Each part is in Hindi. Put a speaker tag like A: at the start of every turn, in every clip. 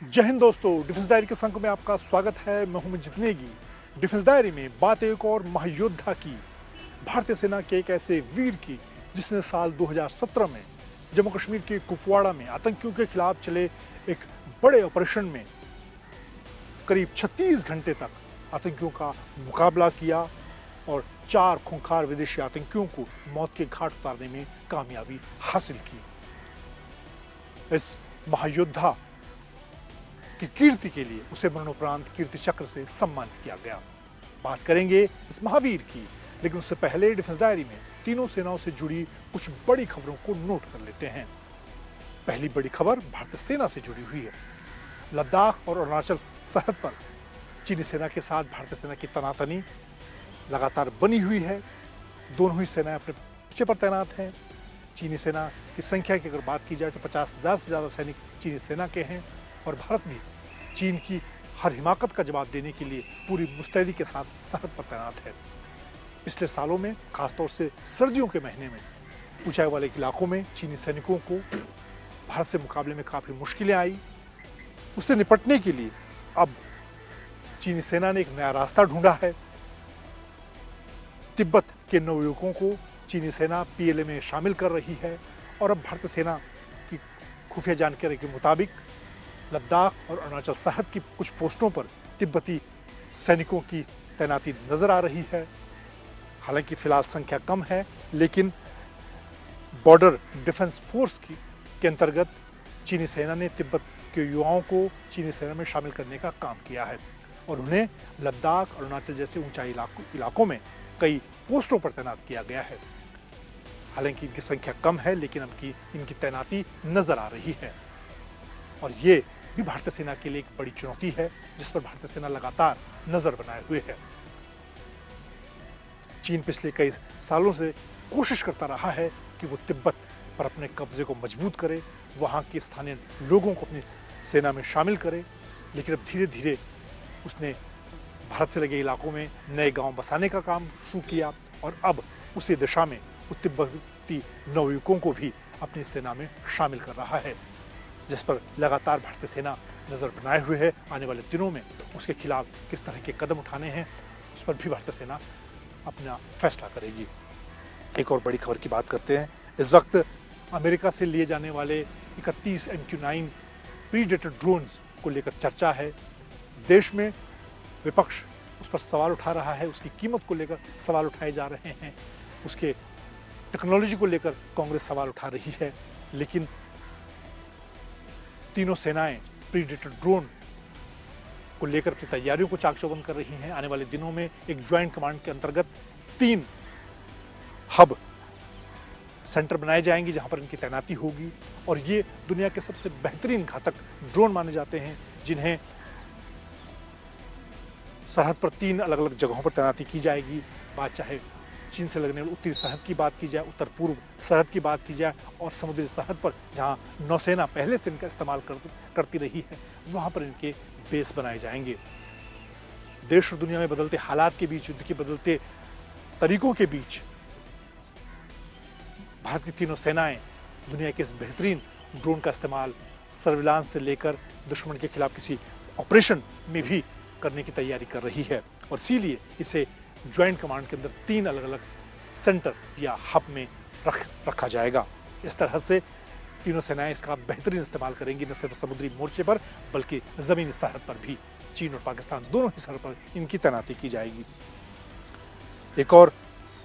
A: जय हिंद दोस्तों, डिफेंस डायरी के संग में आपका स्वागत है। मैं हूं जितनेगी। डिफेंस डायरी में बात एक और महायोद्धा की, भारतीय सेना के एक ऐसे वीर की जिसने साल 2017 में जम्मू कश्मीर के कुपवाड़ा में आतंकियों के खिलाफ चले एक बड़े ऑपरेशन में करीब 36 घंटे तक आतंकियों का मुकाबला किया और 4 खूंखार विदेशी आतंकियों को मौत के घाट उतारने में कामयाबी हासिल की। इस महायोद्धा की कीर्ति के लिए उसे मरणोपरांत कीर्ति चक्र से सम्मानित किया गया। बात करेंगे इस महावीर की, लेकिन उससे पहले डिफेंस डायरी में तीनों सेनाओं से जुड़ी कुछ बड़ी खबरों को नोट कर लेते हैं। पहली बड़ी खबर भारतीय सेना से जुड़ी हुई है। लद्दाख और अरुणाचल सरहद पर चीनी सेना के साथ भारतीय सेना की तनातनी लगातार बनी हुई है। दोनों ही सेनाएं अपने मोर्चे पर तैनात हैं। चीनी सेना की संख्या की अगर बात की जाए तो 50,000 से ज़्यादा सैनिक चीनी सेना के हैं और भारत भी चीन की हर हिमाकत का जवाब देने के लिए पूरी मुस्तैदी के साथ सरहद पर तैनात है। पिछले सालों में, खासतौर से सर्दियों के महीने में, ऊंचाई वाले इलाकों में चीनी सैनिकों को भारत से मुकाबले में काफ़ी मुश्किलें आई। उससे निपटने के लिए अब चीनी सेना ने एक नया रास्ता ढूंढा है। तिब्बत के नवयुवकों को चीनी सेना पीएलए में शामिल कर रही है और अब भारतीय सेना की खुफिया जानकारी के मुताबिक लद्दाख और अरुणाचल सरहद की कुछ पोस्टों पर तिब्बती सैनिकों की तैनाती नजर आ रही है। हालांकि फिलहाल संख्या कम है, लेकिन बॉर्डर डिफेंस फोर्स के अंतर्गत चीनी सेना ने तिब्बत के युवाओं को चीनी सेना में शामिल करने का काम किया है और उन्हें लद्दाख और अरुणाचल जैसे ऊंचाई इलाकों में कई पोस्टों पर तैनात किया गया है। हालांकि इनकी संख्या कम है, लेकिन इनकी तैनाती नजर आ रही है और ये भी भारतीय सेना के लिए एक बड़ी चुनौती है, जिस पर भारतीय सेना लगातार नजर बनाए हुए है। चीन पिछले कई सालों से कोशिश करता रहा है कि वो तिब्बत पर अपने कब्जे को मजबूत करे, वहां के स्थानीय लोगों को अपनी सेना में शामिल करे, लेकिन अब धीरे धीरे उसने भारत से लगे इलाकों में नए गांव बसाने का काम शुरू किया और अब उसी दिशा में तिब्बती नवयुवकों को भी अपनी सेना में शामिल कर रहा है, जिस पर लगातार भारतीय सेना नजर बनाए हुए है। आने वाले दिनों में उसके खिलाफ किस तरह के कदम उठाने हैं, उस पर भी भारतीय सेना अपना फैसला करेगी। एक और बड़ी खबर की बात करते हैं। इस वक्त अमेरिका से लिए जाने वाले 31 MQ-9 प्रीडेटर ड्रोन्स को लेकर चर्चा है। देश में विपक्ष उस पर सवाल उठा रहा है, उसकी कीमत को लेकर सवाल उठाए जा रहे हैं, उसके टेक्नोलॉजी को लेकर कांग्रेस सवाल उठा रही है, लेकिन तीनों सेनाएं प्रीडेटर ड्रोन को लेकर अपनी तैयारियों को चाक चौबंद कर रही हैं। आने वाले दिनों में एक ज्वाइंट कमांड के अंतर्गत 3 हब सेंटर बनाए जाएंगे जहां पर इनकी तैनाती होगी और ये दुनिया के सबसे बेहतरीन घातक ड्रोन माने जाते हैं, जिन्हें सरहद पर 3 अलग अलग जगहों पर तैनाती की जाएगी। बात चाहे चीन से लगने वाली उत्तरी सरहद की बात की जाए, उत्तर पूर्व सरहद की बात की जाए और समुद्री सरहद पर जहां नौसेना पहले से इनका इस्तेमाल करती रही है, वहां पर इनके बेस बनाए जाएंगे। देश और दुनिया में बदलते हालात के बीच, युद्ध के बदलते तरीकों के बीच, भारत की तीनों सेनाएं दुनिया के इस बेहतरीन ड्रोन का इस्तेमाल सर्विलांस से लेकर दुश्मन के खिलाफ किसी ऑपरेशन में भी करने की तैयारी कर रही है और इसीलिए इसे ज्वाइंट कमांड के अंदर 3 अलग अलग सेंटर या हब में रखा जाएगा। इस तरह से तीनों सेनाएं इसका बेहतरीन इस्तेमाल करेंगी, न सिर्फ समुद्री मोर्चे पर बल्कि जमीनी सरहद पर भी। चीन और पाकिस्तान दोनों ही सरहद पर इनकी तैनाती की जाएगी। एक और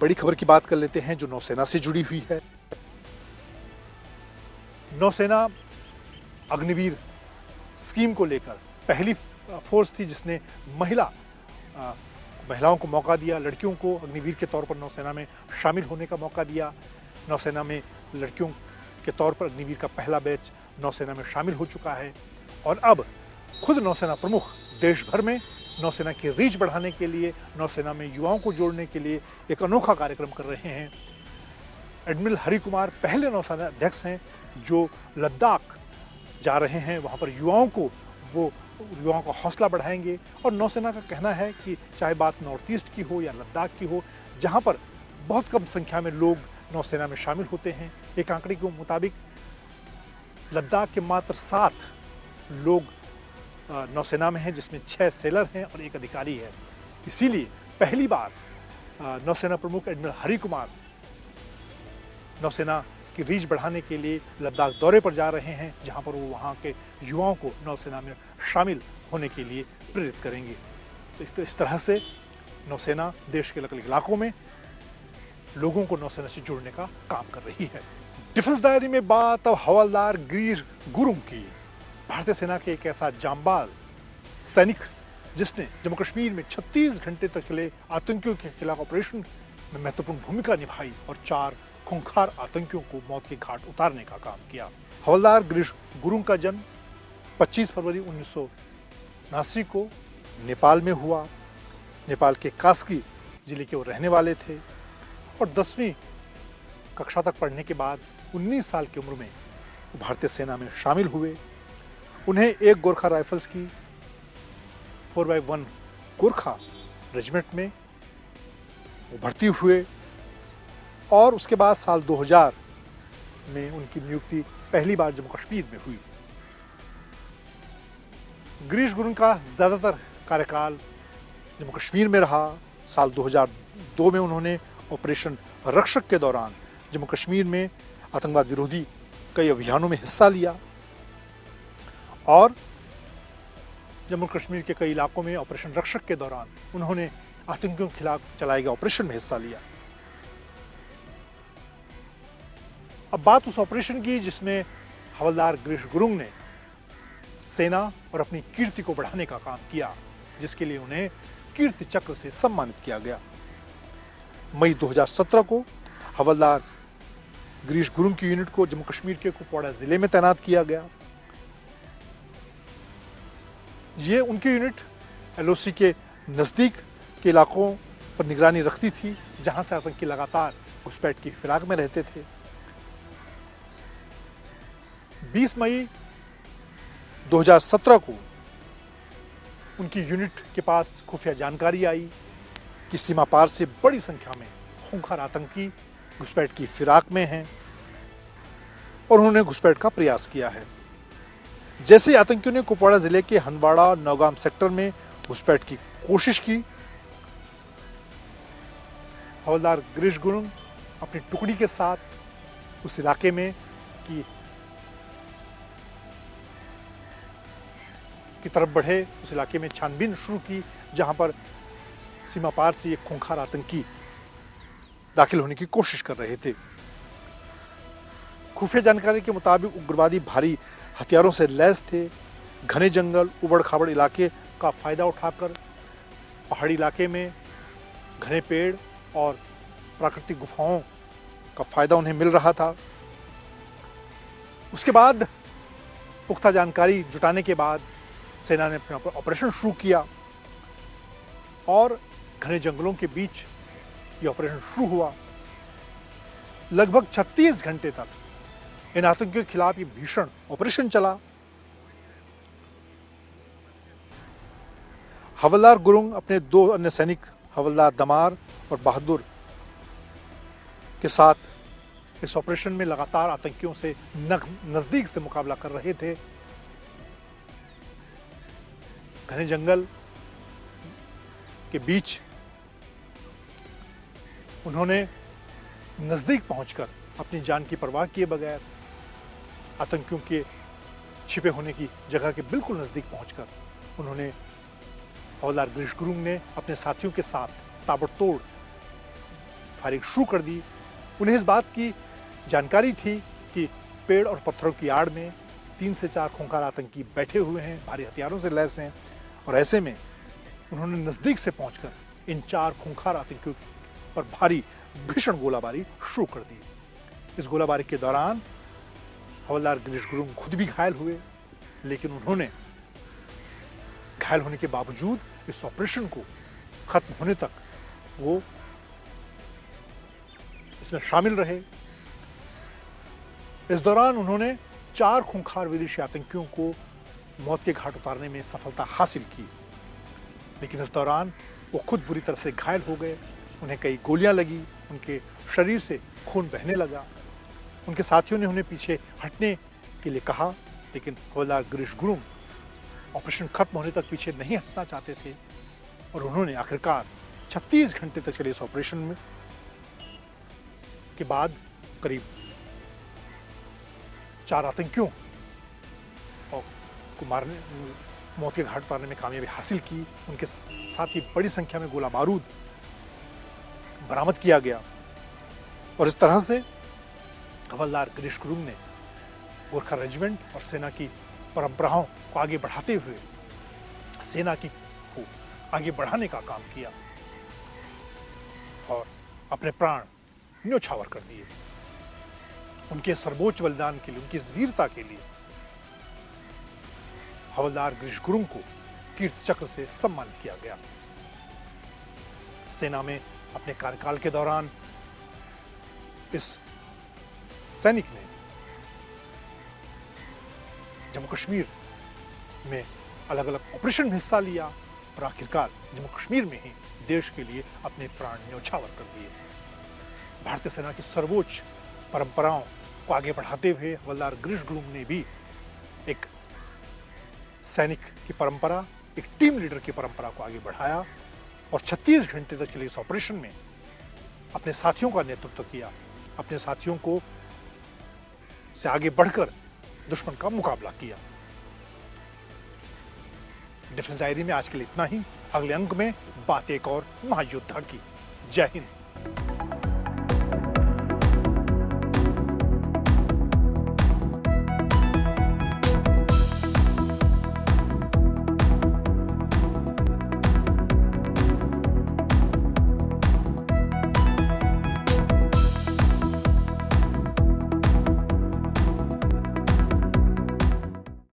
A: बड़ी खबर की बात कर लेते हैं जो नौसेना से जुड़ी हुई है। नौसेना अग्निवीर स्कीम को लेकर पहली फोर्स थी जिसने महिलाओं को मौका दिया, लड़कियों को अग्निवीर के तौर पर नौसेना में शामिल होने का मौका दिया। नौसेना में लड़कियों के तौर पर अग्निवीर का पहला बैच नौसेना में शामिल हो चुका है और अब खुद नौसेना प्रमुख देश भर में नौसेना की रीच बढ़ाने के लिए, नौसेना में युवाओं को जोड़ने के लिए एक अनोखा कार्यक्रम कर रहे हैं। एडमिरल हरि कुमार पहले नौसेना अध्यक्ष हैं जो लद्दाख जा रहे हैं, वहाँ पर युवाओं का हौसला बढ़ाएंगे और नौसेना का कहना है कि चाहे बात नॉर्थ ईस्ट की हो या लद्दाख की हो, जहां पर बहुत कम संख्या में लोग नौसेना में शामिल होते हैं। एक आंकड़े के मुताबिक लद्दाख के मात्र 7 लोग नौसेना में हैं, जिसमें 6 सेलर हैं और 1 अधिकारी है। इसीलिए पहली बार नौसेना प्रमुख एडमिरल हरि कुमार नौसेना की रीच बढ़ाने के लिए लद्दाख दौरे पर जा रहे हैं, जहां पर वो वहां के युवाओं को नौसेना में शामिल होने के लिए प्रेरित करेंगे। तो इस तरह से नौसेना देश के अलग अलग इलाकों में लोगों को नौसेना से जोड़ने का काम कर रही है। डिफेंस डायरी में बात अब हवलदार गिरीश गुरुंग की। भारतीय सेना के एक ऐसा जांबाज सैनिक जिसने जम्मू कश्मीर में 36 घंटे तक चले आतंकियों के खिलाफ ऑपरेशन में महत्वपूर्ण भूमिका निभाई और 4 खूंखार आतंकियों को मौत के घाट उतारने का काम किया। हवलदार गिरीश गुरुंग का जन्म 25 फरवरी 1979 को नेपाल में हुआ। नेपाल के कास्की जिले के वो रहने वाले थे और 10वीं कक्षा तक पढ़ने के बाद 19 साल की उम्र में वो भारतीय सेना में शामिल हुए। उन्हें एक गोरखा राइफल्स की 4x1 गोरखा रेजिमेंट में वो भर्ती हुए और उसके बाद साल 2000 में उनकी नियुक्ति पहली बार जम्मू कश्मीर में हुई। गिरीश गुरुंग का ज़्यादातर कार्यकाल जम्मू कश्मीर में रहा। साल 2002 में उन्होंने ऑपरेशन रक्षक के दौरान जम्मू कश्मीर में आतंकवाद विरोधी कई अभियानों में हिस्सा लिया और जम्मू कश्मीर के कई इलाकों में ऑपरेशन रक्षक के दौरान उन्होंने आतंकियों के खिलाफ चलाए गए ऑपरेशन में हिस्सा लिया। अब बात उस ऑपरेशन की जिसमें हवलदार गिरीश गुरुंग ने सेना और अपनी कीर्ति को बढ़ाने का काम किया, जिसके लिए उन्हें कीर्ति चक्र से सम्मानित किया गया। मई 2017 को हवलदार गिरीश गुरुंग की यूनिट को जम्मू कश्मीर के कुपवाड़ा जिले में तैनात किया गया। ये उनकी यूनिट एलओसी के नज़दीक के इलाकों पर निगरानी रखती थी, जहां से आतंकी लगातार घुसपैठ की फिराक में रहते थे। 20 मई 2017 को उनकी यूनिट के पास खुफिया जानकारी आई कि सीमा पार से बड़ी संख्या में खूंखार आतंकी घुसपैठ की फिराक में हैं और उन्होंने घुसपैठ का प्रयास किया है। जैसे ही आतंकियों ने कुपवाड़ा जिले के हंदवाड़ा नौगाम सेक्टर में घुसपैठ की कोशिश की, हवलदार गिरीश गुरुंग अपनी टुकड़ी के साथ उस इलाके में की तरफ बढ़े। उस इलाके में छानबीन शुरू की, जहां पर सीमा पार से एक खूंखार आतंकी दाखिल होने की कोशिश कर रहे थे। खुफिया जानकारी के मुताबिक उग्रवादी भारी हथियारों से लैस थे। घने जंगल, उबड़ खाबड़ इलाके का फायदा उठाकर पहाड़ी इलाके में घने पेड़ और प्राकृतिक गुफाओं का फायदा उन्हें मिल रहा था। उसके बाद पुख्ता जानकारी जुटाने के बाद सेना ने अपना ऑपरेशन शुरू किया और घने जंगलों के बीच ये ऑपरेशन शुरू हुआ। लगभग 36 घंटे तक इन आतंकियों के खिलाफ ये भीषण ऑपरेशन चला। हवलदार गुरुंग अपने 2 अन्य सैनिक हवलदार दमार और बहादुर के साथ इस ऑपरेशन में लगातार आतंकियों से नजदीक से मुकाबला कर रहे थे। घने जंगल के बीच उन्होंने नजदीक पहुंचकर अपनी जान की परवाह किए बगैर आतंकियों के छिपे होने की जगह के बिल्कुल नजदीक पहुंचकर उन्होंने हवलदार गिरीश गुरुंग ने अपने साथियों के साथ ताबड़तोड़ फायरिंग शुरू कर दी। उन्हें इस बात की जानकारी थी कि पेड़ और पत्थरों की आड़ में 3 से 4 खूंखार आतंकी बैठे हुए हैं, भारी हथियारों से लैस हैं और ऐसे में उन्होंने नजदीक से पहुंचकर इन 4 खूंखार आतंकियों पर भारी भीषण गोलाबारी शुरू कर दी। इस गोलाबारी के दौरान हवलदार गिरीश गुरुंग खुद भी घायल हुए, लेकिन उन्होंने घायल होने के बावजूद इस ऑपरेशन को खत्म होने तक वो इसमें शामिल रहे। इस दौरान उन्होंने 4 खूंखार विदेशी आतंकियों को मौत के घाट उतारने में सफलता हासिल की, लेकिन इस दौरान वो खुद बुरी तरह से घायल हो गए। उन्हें कई गोलियां लगी, उनके शरीर से खून बहने लगा। उनके साथियों ने उन्हें पीछे हटने के लिए कहा, लेकिन हवलदार गिरीश गुरुंग ऑपरेशन खत्म होने तक पीछे नहीं हटना चाहते थे और उन्होंने आखिरकार 36 घंटे तक चले इस ऑपरेशन में के बाद करीब 4 आतंकियों को मारने, मौत के घाट उतारने में कामयाबी हासिल की। उनके साथ ही बड़ी संख्या में गोला बारूद बरामद किया गया और इस तरह से हवलदार गिरीश गुरुंग ने गोरखा रेजिमेंट और सेना की परंपराओं को आगे बढ़ाते हुए सेना को आगे बढ़ाने का काम किया और अपने प्राण न्योछावर कर दिए। उनके सर्वोच्च बलिदान के लिए, उनकी इस वीरता के लिए हवलदार गिरीश गुरुंग को कीर्ति चक्र से सम्मानित किया गया। सेना में अपने कार्यकाल के दौरान इस सैनिक ने जम्मू कश्मीर में अलग अलग ऑपरेशन में हिस्सा लिया और आखिरकार जम्मू कश्मीर में ही देश के लिए अपने प्राण न्योछावर कर दिए। भारतीय सेना की सर्वोच्च परंपराओं को आगे बढ़ाते हुए हवलदार गिरीश गुरुंग ने भी एक सैनिक की परंपरा, एक टीम लीडर की परंपरा को आगे बढ़ाया और 36 घंटे तक चले इस ऑपरेशन में अपने साथियों का नेतृत्व किया, अपने साथियों को से आगे बढ़कर दुश्मन का मुकाबला किया। डिफेंस डायरी में आज के लिए इतना ही। अगले अंक में बात एक और महायोद्धा की। जय हिंद।